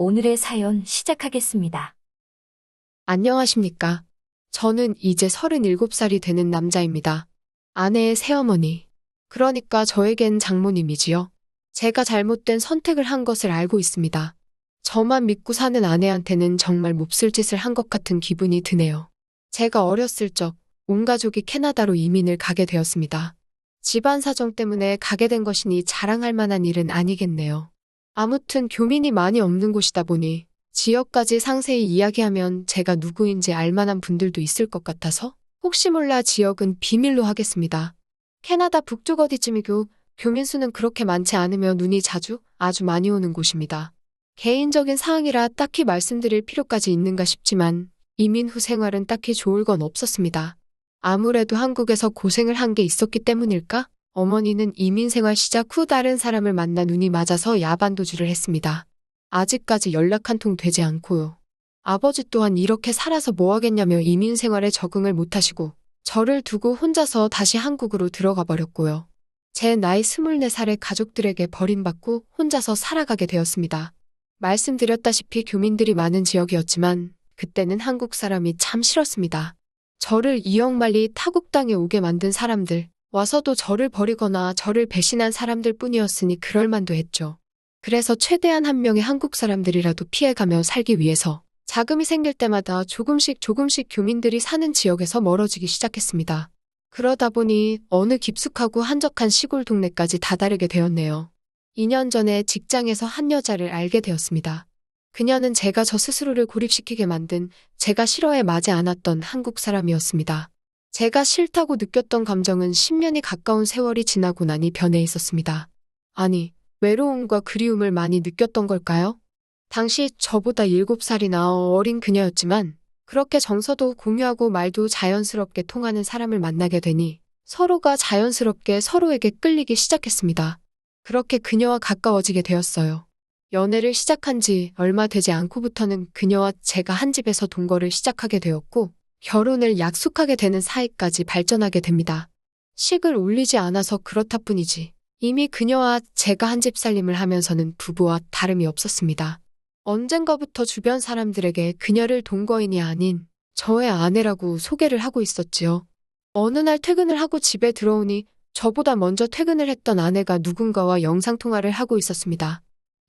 오늘의 사연 시작하겠습니다. 안녕하십니까. 저는 이제 37살이 되는 남자입니다. 아내의 새어머니. 그러니까 저에겐 장모님이지요. 제가 잘못된 선택을 한 것을 알고 있습니다. 저만 믿고 사는 아내한테는 정말 몹쓸 짓을 한 것 같은 기분이 드네요. 제가 어렸을 적 온 가족이 캐나다로 이민을 가게 되었습니다. 집안 사정 때문에 가게 된 것이니 자랑할 만한 일은 아니겠네요. 아무튼 교민이 많이 없는 곳이다 보니 지역까지 상세히 이야기하면 제가 누구인지 알 만한 분들도 있을 것 같아서 혹시 몰라 지역은 비밀로 하겠습니다. 캐나다 북쪽 어디쯤이고 교민 수는 그렇게 많지 않으며 눈이 아주 많이 오는 곳입니다. 개인적인 사항이라 딱히 말씀드릴 필요까지 있는가 싶지만 이민 후 생활은 딱히 좋을 건 없었습니다. 아무래도 한국에서 고생을 한 게 있었기 때문일까? 어머니는 이민 생활 시작 후 다른 사람을 만나 눈이 맞아서 야반도주를 했습니다. 아직까지 연락 한 통 되지 않고요. 아버지 또한 이렇게 살아서 뭐 하겠냐며 이민 생활에 적응을 못하시고 저를 두고 혼자서 다시 한국으로 들어가 버렸고요. 제 나이 24살에 가족들에게 버림받고 혼자서 살아가게 되었습니다. 말씀드렸다시피 교민들이 많은 지역이었지만 그때는 한국 사람이 참 싫었습니다. 저를 이역만리 타국 땅에 오게 만든 사람들, 와서도 저를 버리거나 저를 배신한 사람들 뿐이었으니 그럴만도 했죠. 그래서 최대한 한 명의 한국 사람들이라도 피해가며 살기 위해서 자금이 생길 때마다 조금씩 교민들이 사는 지역에서 멀어지기 시작했습니다. 그러다 보니 어느 깊숙하고 한적한 시골 동네까지 다다르게 되었네요. 2년 전에 직장에서 한 여자를 알게 되었습니다. 그녀는 제가 저 스스로를 고립시키게 만든 제가 싫어해 마지 않았던 한국 사람이었습니다. 제가 싫다고 느꼈던 감정은 10년이 가까운 세월이 지나고 나니 변해 있었습니다. 아니, 외로움과 그리움을 많이 느꼈던 걸까요? 당시 저보다 7살이나 어린 그녀였지만 그렇게 정서도 공유하고 말도 자연스럽게 통하는 사람을 만나게 되니 서로가 자연스럽게 서로에게 끌리기 시작했습니다. 그렇게 그녀와 가까워지게 되었어요. 연애를 시작한 지 얼마 되지 않고부터는 그녀와 제가 한 집에서 동거를 시작하게 되었고 결혼을 약속하게 되는 사이까지 발전하게 됩니다. 식을 올리지 않아서 그렇다 뿐이지 이미 그녀와 제가 한 집 살림을 하면서는 부부와 다름이 없었습니다. 언젠가부터 주변 사람들에게 그녀를 동거인이 아닌 저의 아내라고 소개를 하고 있었지요. 어느 날 퇴근을 하고 집에 들어오니 저보다 먼저 퇴근을 했던 아내가 누군가와 영상통화를 하고 있었습니다.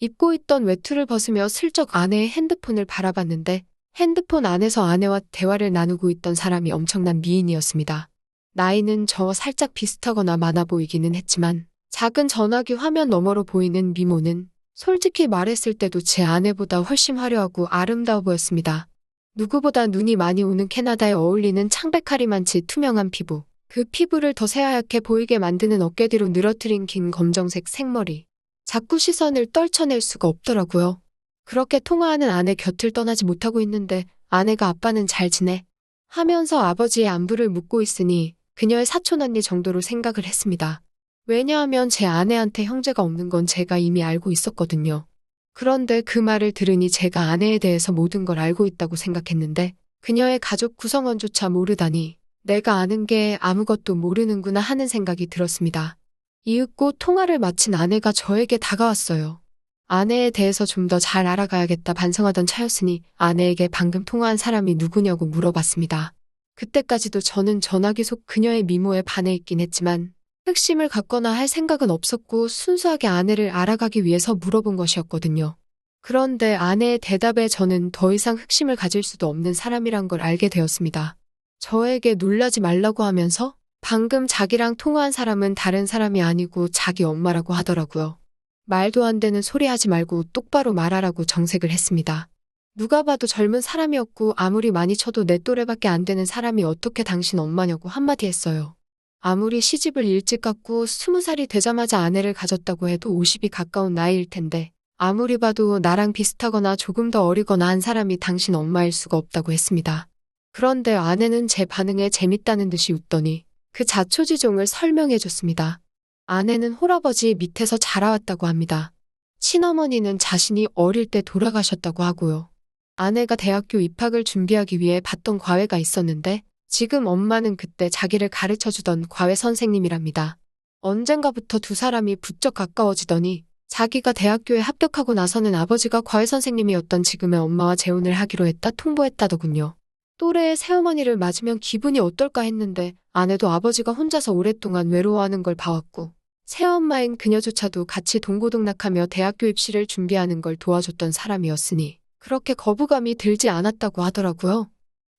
입고 있던 외투를 벗으며 슬쩍 아내의 핸드폰을 바라봤는데 핸드폰 안에서 아내와 대화를 나누고 있던 사람이 엄청난 미인이었습니다. 나이는 저와 살짝 비슷하거나 많아 보이기는 했지만 작은 전화기 화면 너머로 보이는 미모는 솔직히 말했을 때도 제 아내보다 훨씬 화려하고 아름다워 보였습니다. 누구보다 눈이 많이 오는 캐나다에 어울리는 창백하리만치 투명한 피부, 그 피부를 더 새하얗게 보이게 만드는 어깨 뒤로 늘어뜨린 긴 검정색 생머리. 자꾸 시선을 떨쳐낼 수가 없더라고요. 그렇게 통화하는 아내 곁을 떠나지 못하고 있는데 아내가 아빠는 잘 지내? 하면서 아버지의 안부를 묻고 있으니 그녀의 사촌 언니 정도로 생각을 했습니다. 왜냐하면 제 아내한테 형제가 없는 건 제가 이미 알고 있었거든요. 그런데 그 말을 들으니 제가 아내에 대해서 모든 걸 알고 있다고 생각했는데 그녀의 가족 구성원조차 모르다니 내가 아는 게 아무것도 모르는구나 하는 생각이 들었습니다. 이윽고 통화를 마친 아내가 저에게 다가왔어요. 아내에 대해서 좀 더 잘 알아가야겠다 반성하던 차였으니 아내에게 방금 통화한 사람이 누구냐고 물어봤습니다. 그때까지도 저는 전화기 속 그녀의 미모에 반해 있긴 했지만 흑심을 갖거나 할 생각은 없었고 순수하게 아내를 알아가기 위해서 물어본 것이었거든요. 그런데 아내의 대답에 저는 더 이상 흑심을 가질 수도 없는 사람이란 걸 알게 되었습니다. 저에게 놀라지 말라고 하면서 방금 자기랑 통화한 사람은 다른 사람이 아니고 자기 엄마라고 하더라고요. 말도 안 되는 소리 하지 말고 똑바로 말하라고 정색을 했습니다. 누가 봐도 젊은 사람이었고 아무리 많이 쳐도 내 또래밖에 안 되는 사람이 어떻게 당신 엄마냐고 한마디 했어요. 아무리 시집을 일찍 갔고 20살이 되자마자 아내를 가졌다고 해도 50이 가까운 나이일 텐데 아무리 봐도 나랑 비슷하거나 조금 더 어리거나 한 사람이 당신 엄마일 수가 없다고 했습니다. 그런데 아내는 제 반응에 재밌다는 듯이 웃더니 그 자초지종을 설명해줬습니다. 아내는 홀아버지 밑에서 자라왔다고 합니다. 친어머니는 자신이 어릴 때 돌아가셨다고 하고요. 아내가 대학교 입학을 준비하기 위해 봤던 과외가 있었는데 지금 엄마는 그때 자기를 가르쳐주던 과외 선생님이랍니다. 언젠가부터 두 사람이 부쩍 가까워지더니 자기가 대학교에 합격하고 나서는 아버지가 과외 선생님이었던 지금의 엄마와 재혼을 하기로 했다 통보했다더군요. 또래의 새어머니를 맞으면 기분이 어떨까 했는데 아내도 아버지가 혼자서 오랫동안 외로워하는 걸 봐왔고 새엄마인 그녀조차도 같이 동고동락하며 대학교 입시를 준비하는 걸 도와줬던 사람이었으니 그렇게 거부감이 들지 않았다고 하더라고요.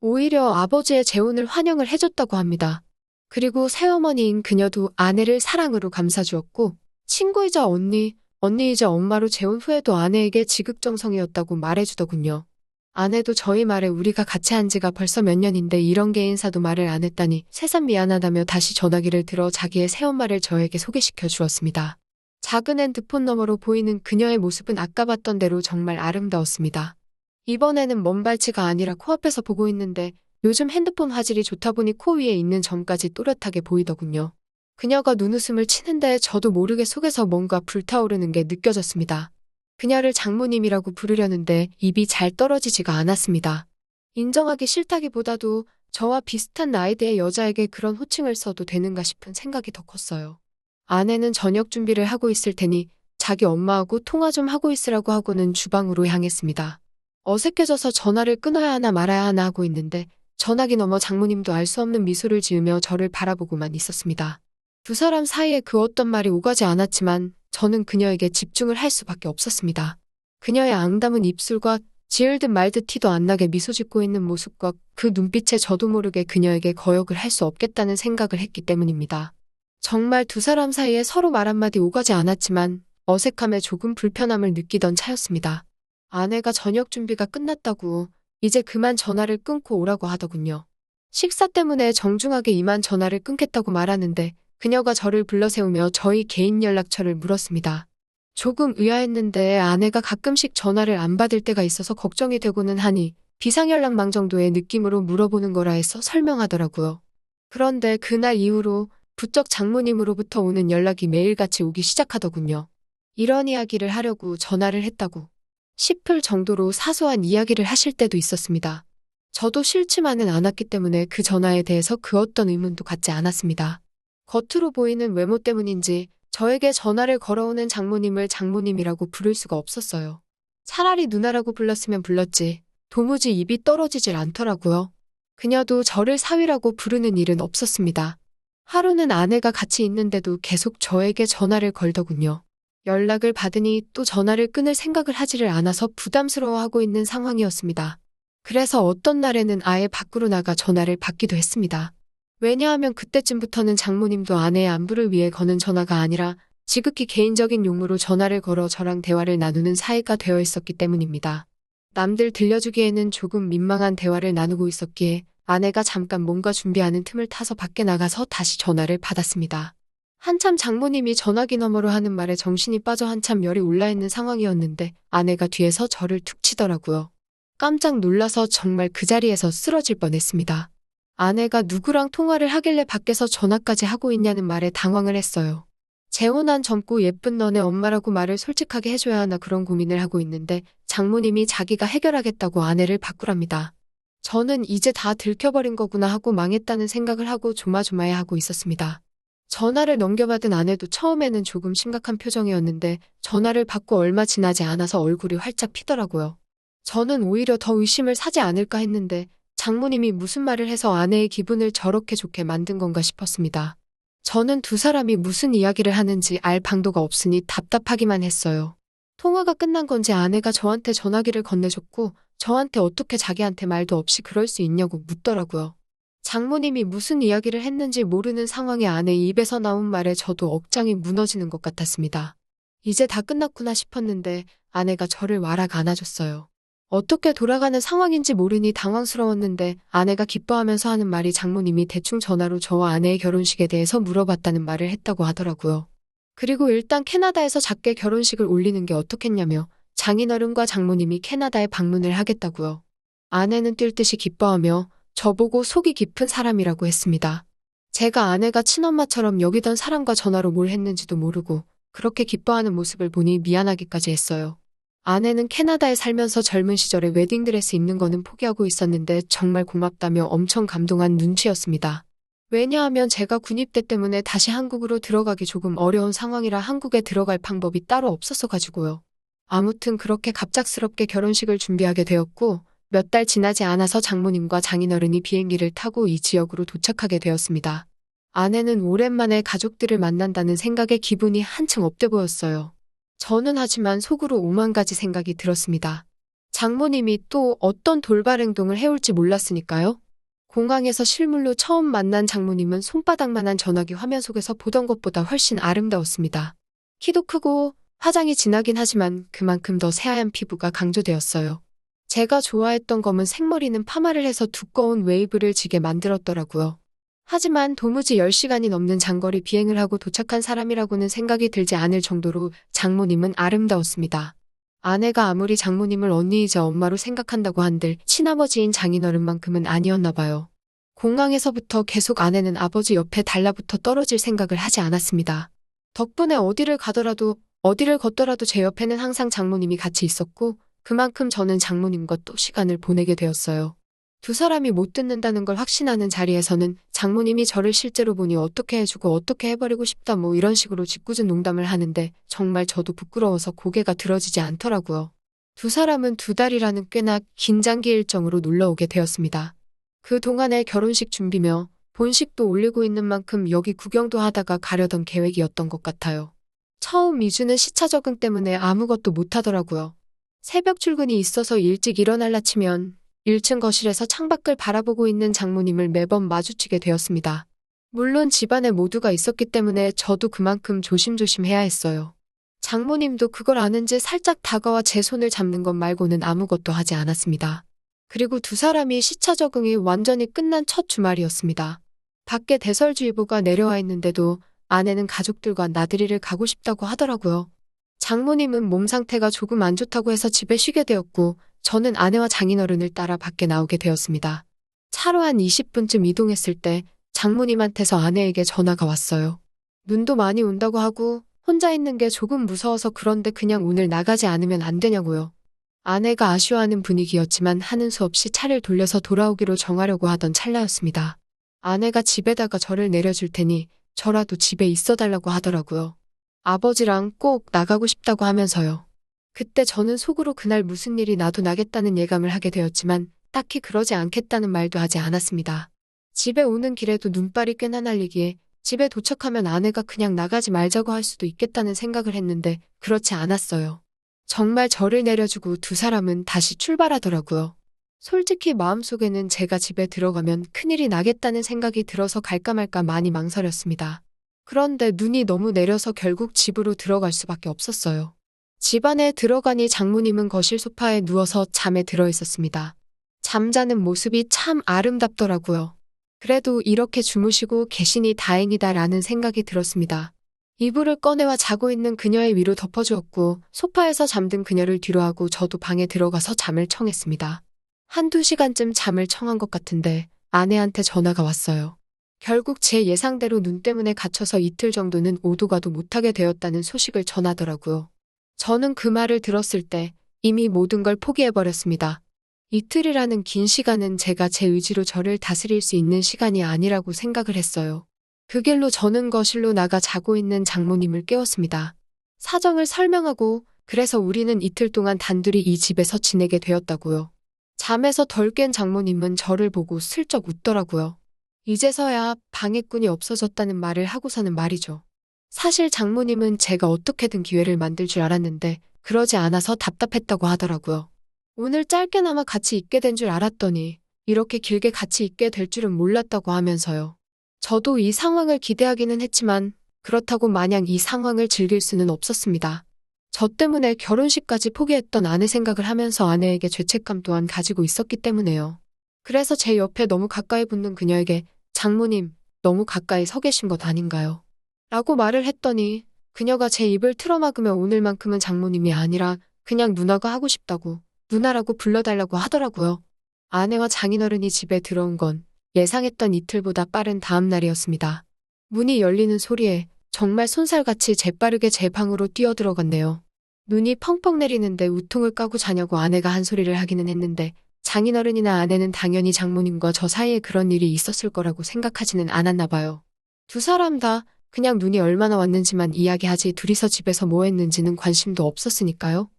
오히려 아버지의 재혼을 환영을 해줬다고 합니다. 그리고 새어머니인 그녀도 아내를 사랑으로 감싸주었고 친구이자 언니이자 엄마로 재혼 후에도 아내에게 지극정성이었다고 말해주더군요. 아내도 저희 말에 우리가 같이 한 지가 벌써 몇 년인데 이런 개인사도 말을 안 했다니 새삼 미안하다며 다시 전화기를 들어 자기의 새엄마를 저에게 소개시켜 주었습니다. 작은 핸드폰 너머로 보이는 그녀의 모습은 아까 봤던 대로 정말 아름다웠습니다. 이번에는 먼 발치가 아니라 코앞에서 보고 있는데 요즘 핸드폰 화질이 좋다 보니 코 위에 있는 점까지 또렷하게 보이더군요. 그녀가 눈웃음을 치는데 저도 모르게 속에서 뭔가 불타오르는 게 느껴졌습니다. 그녀를 장모님이라고 부르려는데 입이 잘 떨어지지가 않았습니다. 인정하기 싫다기보다도 저와 비슷한 나이대의 여자에게 그런 호칭을 써도 되는가 싶은 생각이 더 컸어요. 아내는 저녁 준비를 하고 있을 테니 자기 엄마하고 통화 좀 하고 있으라고 하고는 주방으로 향했습니다. 어색해져서 전화를 끊어야 하나 말아야 하나 하고 있는데 전화기 너머 장모님도 알 수 없는 미소를 지으며 저를 바라보고만 있었습니다. 두 사람 사이에 그 어떤 말이 오가지 않았지만 저는 그녀에게 집중을 할 수밖에 없었습니다. 그녀의 앙담은 입술과 지을듯 말듯 티도 안 나게 미소 짓고 있는 모습과 그 눈빛에 저도 모르게 그녀에게 거역을 할 수 없겠다는 생각을 했기 때문입니다. 정말 두 사람 사이에 서로 말 한마디 오가지 않았지만 어색함에 조금 불편함을 느끼던 차였습니다. 아내가 저녁 준비가 끝났다고 이제 그만 전화를 끊고 오라고 하더군요. 식사 때문에 정중하게 이만 전화를 끊겠다고 말하는데 그녀가 저를 불러세우며 저희 개인 연락처를 물었습니다. 조금 의아했는데 아내가 가끔씩 전화를 안 받을 때가 있어서 걱정이 되고는 하니 비상연락망 정도의 느낌으로 물어보는 거라 해서 설명하더라고요. 그런데 그날 이후로 부쩍 장모님으로부터 오는 연락이 매일같이 오기 시작하더군요. 이런 이야기를 하려고 전화를 했다고 싶을 정도로 사소한 이야기를 하실 때도 있었습니다. 저도 싫지만은 않았기 때문에 그 전화에 대해서 그 어떤 의문도 갖지 않았습니다. 겉으로 보이는 외모 때문인지 저에게 전화를 걸어오는 장모님을 장모님이라고 부를 수가 없었어요. 차라리 누나라고 불렀으면 불렀지 도무지 입이 떨어지질 않더라고요. 그녀도 저를 사위라고 부르는 일은 없었습니다. 하루는 아내가 같이 있는데도 계속 저에게 전화를 걸더군요. 연락을 받으니 또 전화를 끊을 생각을 하지를 않아서 부담스러워하고 있는 상황이었습니다. 그래서 어떤 날에는 아예 밖으로 나가 전화를 받기도 했습니다. 왜냐하면 그때쯤부터는 장모님도 아내의 안부를 위해 거는 전화가 아니라 지극히 개인적인 용무로 전화를 걸어 저랑 대화를 나누는 사이가 되어 있었기 때문입니다. 남들 들려주기에는 조금 민망한 대화를 나누고 있었기에 아내가 잠깐 뭔가 준비하는 틈을 타서 밖에 나가서 다시 전화를 받았습니다. 한참 장모님이 전화기 너머로 하는 말에 정신이 빠져 한참 열이 올라있는 상황이었는데 아내가 뒤에서 저를 툭 치더라고요. 깜짝 놀라서 정말 그 자리에서 쓰러질 뻔했습니다. 아내가 누구랑 통화를 하길래 밖에서 전화까지 하고 있냐는 말에 당황을 했어요. 재혼한 젊고 예쁜 너네 엄마라고 말을 솔직하게 해줘야 하나 그런 고민을 하고 있는데 장모님이 자기가 해결하겠다고 아내를 바꾸랍니다. 저는 이제 다 들켜버린 거구나 하고 망했다는 생각을 하고 조마조마해하고 있었습니다. 전화를 넘겨받은 아내도 처음에는 조금 심각한 표정이었는데 전화를 받고 얼마 지나지 않아서 얼굴이 활짝 피더라고요. 저는 오히려 더 의심을 사지 않을까 했는데 장모님이 무슨 말을 해서 아내의 기분을 저렇게 좋게 만든 건가 싶었습니다. 저는 두 사람이 무슨 이야기를 하는지 알 방도가 없으니 답답하기만 했어요. 통화가 끝난 건지 아내가 저한테 전화기를 건네줬고 저한테 어떻게 자기한테 말도 없이 그럴 수 있냐고 묻더라고요. 장모님이 무슨 이야기를 했는지 모르는 상황에 아내 입에서 나온 말에 저도 억장이 무너지는 것 같았습니다. 이제 다 끝났구나 싶었는데 아내가 저를 와락 안아줬어요. 어떻게 돌아가는 상황인지 모르니 당황스러웠는데 아내가 기뻐하면서 하는 말이 장모님이 대충 전화로 저와 아내의 결혼식에 대해서 물어봤다는 말을 했다고 하더라고요. 그리고 일단 캐나다에서 작게 결혼식을 올리는 게 어떻겠냐며 장인어른과 장모님이 캐나다에 방문을 하겠다고요. 아내는 뛸 듯이 기뻐하며 저보고 속이 깊은 사람이라고 했습니다. 제가 아내가 친엄마처럼 여기던 사람과 전화로 뭘 했는지도 모르고 그렇게 기뻐하는 모습을 보니 미안하기까지 했어요. 아내는 캐나다에 살면서 젊은 시절에 웨딩드레스 입는 거는 포기하고 있었는데 정말 고맙다며 엄청 감동한 눈치였습니다. 왜냐하면 제가 군입대 때문에 다시 한국으로 들어가기 조금 어려운 상황이라 한국에 들어갈 방법이 따로 없어서 가지고요. 아무튼 그렇게 갑작스럽게 결혼식을 준비하게 되었고 몇 달 지나지 않아서 장모님과 장인어른이 비행기를 타고 이 지역으로 도착하게 되었습니다. 아내는 오랜만에 가족들을 만난다는 생각에 기분이 한층 업돼 보였어요. 저는 하지만 속으로 오만 가지 생각이 들었습니다. 장모님이 또 어떤 돌발 행동을 해올지 몰랐으니까요. 공항에서 실물로 처음 만난 장모님은 손바닥만한 전화기 화면 속에서 보던 것보다 훨씬 아름다웠습니다. 키도 크고 화장이 진하긴 하지만 그만큼 더 새하얀 피부가 강조되었어요. 제가 좋아했던 검은 생머리는 파마를 해서 두꺼운 웨이브를 지게 만들었더라고요. 하지만 도무지 10시간이 넘는 장거리 비행을 하고 도착한 사람이라고는 생각이 들지 않을 정도로 장모님은 아름다웠습니다. 아내가 아무리 장모님을 언니이자 엄마로 생각한다고 한들 친아버지인 장인어른만큼은 아니었나 봐요. 공항에서부터 계속 아내는 아버지 옆에 달라붙어 떨어질 생각을 하지 않았습니다. 덕분에 어디를 가더라도 어디를 걷더라도 제 옆에는 항상 장모님이 같이 있었고 그만큼 저는 장모님과 또 시간을 보내게 되었어요. 두 사람이 못 듣는다는 걸 확신하는 자리에서는 장모님이 저를 실제로 보니 어떻게 해주고 어떻게 해버리고 싶다 뭐 이런 식으로 짓궂은 농담을 하는데 정말 저도 부끄러워서 고개가 들어지지 않더라고요. 두 사람은 2달이라는 꽤나 긴 장기 일정으로 놀러오게 되었습니다. 그 동안에 결혼식 준비며 본식도 올리고 있는 만큼 여기 구경도 하다가 가려던 계획이었던 것 같아요. 처음 2주는 시차 적응 때문에 아무것도 못하더라고요. 새벽 출근이 있어서 일찍 일어날라 치면 1층 거실에서 창밖을 바라보고 있는 장모님을 매번 마주치게 되었습니다. 물론 집안에 모두가 있었기 때문에 저도 그만큼 조심조심 해야 했어요. 장모님도 그걸 아는지 살짝 다가와 제 손을 잡는 것 말고는 아무것도 하지 않았습니다. 그리고 두 사람이 시차 적응이 완전히 끝난 첫 주말이었습니다. 밖에 대설주의보가 내려와 있는데도 아내는 가족들과 나들이를 가고 싶다고 하더라고요. 장모님은 몸 상태가 조금 안 좋다고 해서 집에 쉬게 되었고 저는 아내와 장인어른을 따라 밖에 나오게 되었습니다. 차로 한 20분쯤 이동했을 때 장모님한테서 아내에게 전화가 왔어요. 눈도 많이 온다고 하고 혼자 있는 게 조금 무서워서 그런데 그냥 오늘 나가지 않으면 안 되냐고요. 아내가 아쉬워하는 분위기였지만 하는 수 없이 차를 돌려서 돌아오기로 정하려고 하던 찰나였습니다. 아내가 집에다가 저를 내려줄 테니 저라도 집에 있어달라고 하더라고요. 아버지랑 꼭 나가고 싶다고 하면서요. 그때 저는 속으로 그날 무슨 일이 나도 나겠다는 예감을 하게 되었지만 딱히 그러지 않겠다는 말도 하지 않았습니다. 집에 오는 길에도 눈발이 꽤나 날리기에 집에 도착하면 아내가 그냥 나가지 말자고 할 수도 있겠다는 생각을 했는데 그렇지 않았어요. 정말 저를 내려주고 두 사람은 다시 출발하더라고요. 솔직히 마음속에는 제가 집에 들어가면 큰일이 나겠다는 생각이 들어서 갈까 말까 많이 망설였습니다. 그런데 눈이 너무 내려서 결국 집으로 들어갈 수밖에 없었어요. 집 안에 들어가니 장모님은 거실 소파에 누워서 잠에 들어 있었습니다. 잠자는 모습이 참 아름답더라고요. 그래도 이렇게 주무시고 계시니 다행이다라는 생각이 들었습니다. 이불을 꺼내와 자고 있는 그녀의 위로 덮어주었고 소파에서 잠든 그녀를 뒤로하고 저도 방에 들어가서 잠을 청했습니다. 1~2시간쯤 잠을 청한 것 같은데 아내한테 전화가 왔어요. 결국 제 예상대로 눈 때문에 갇혀서 이틀 정도는 오도 가도 못하게 되었다는 소식을 전하더라고요. 저는 그 말을 들었을 때 이미 모든 걸 포기해버렸습니다. 이틀이라는 긴 시간은 제가 제 의지로 저를 다스릴 수 있는 시간이 아니라고 생각을 했어요. 그 길로 저는 거실로 나가 자고 있는 장모님을 깨웠습니다. 사정을 설명하고 그래서 우리는 이틀 동안 단둘이 이 집에서 지내게 되었다고요. 잠에서 덜 깬 장모님은 저를 보고 슬쩍 웃더라고요. 이제서야 방해꾼이 없어졌다는 말을 하고서는 말이죠. 사실 장모님은 제가 어떻게든 기회를 만들 줄 알았는데 그러지 않아서 답답했다고 하더라고요. 오늘 짧게나마 같이 있게 된 줄 알았더니 이렇게 길게 같이 있게 될 줄은 몰랐다고 하면서요. 저도 이 상황을 기대하기는 했지만 그렇다고 마냥 이 상황을 즐길 수는 없었습니다. 저 때문에 결혼식까지 포기했던 아내 생각을 하면서 아내에게 죄책감 또한 가지고 있었기 때문에요. 그래서 제 옆에 너무 가까이 붙는 그녀에게 장모님, 너무 가까이 서 계신 것 아닌가요? 라고 말을 했더니 그녀가 제 입을 틀어막으며 오늘만큼은 장모님이 아니라 그냥 누나가 하고 싶다고 누나라고 불러달라고 하더라고요. 아내와 장인어른이 집에 들어온 건 예상했던 이틀보다 빠른 다음 날이었습니다. 문이 열리는 소리에 정말 손살같이 재빠르게 제 방으로 뛰어들어갔네요. 눈이 펑펑 내리는데 우통을 까고 자냐고 아내가 한 소리를 하기는 했는데 장인어른이나 아내는 당연히 장모님과 저 사이에 그런 일이 있었을 거라고 생각하지는 않았나 봐요. 두 사람 다 그냥 눈이 얼마나 왔는지만 이야기하지 둘이서 집에서 뭐 했는지는 관심도 없었으니까요.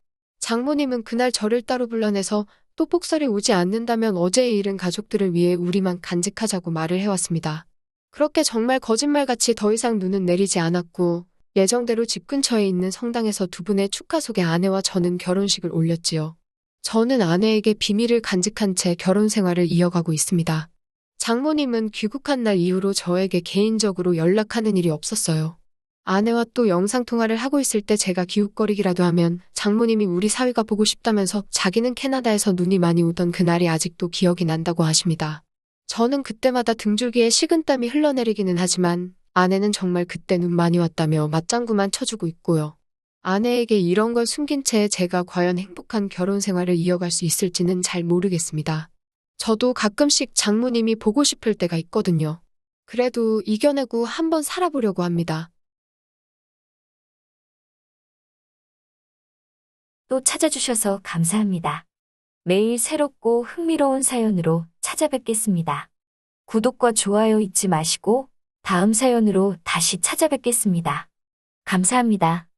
장모님은 그날 저를 따로 불러내서 또 폭설이 오지 않는다면 어제의 일은 가족들을 위해 우리만 간직하자고 말을 해왔습니다. 그렇게 정말 거짓말같이 더 이상 눈은 내리지 않았고 예정대로 집 근처에 있는 성당에서 두 분의 축하속에 아내와 저는 결혼식을 올렸지요. 저는 아내에게 비밀을 간직한 채 결혼 생활을 이어가고 있습니다. 장모님은 귀국한 날 이후로 저에게 개인적으로 연락하는 일이 없었어요. 아내와 또 영상통화를 하고 있을 때 제가 기웃거리기라도 하면 장모님이 우리 사위가 보고 싶다면서 자기는 캐나다에서 눈이 많이 오던 그날이 아직도 기억이 난다고 하십니다. 저는 그때마다 등줄기에 식은땀이 흘러내리기는 하지만 아내는 정말 그때 눈 많이 왔다며 맞장구만 쳐주고 있고요. 아내에게 이런 걸 숨긴 채 제가 과연 행복한 결혼 생활을 이어갈 수 있을지는 잘 모르겠습니다. 저도 가끔씩 장모님이 보고 싶을 때가 있거든요. 그래도 이겨내고 한번 살아보려고 합니다. 또 찾아주셔서 감사합니다. 매일 새롭고 흥미로운 사연으로 찾아뵙겠습니다. 구독과 좋아요 잊지 마시고 다음 사연으로 다시 찾아뵙겠습니다. 감사합니다.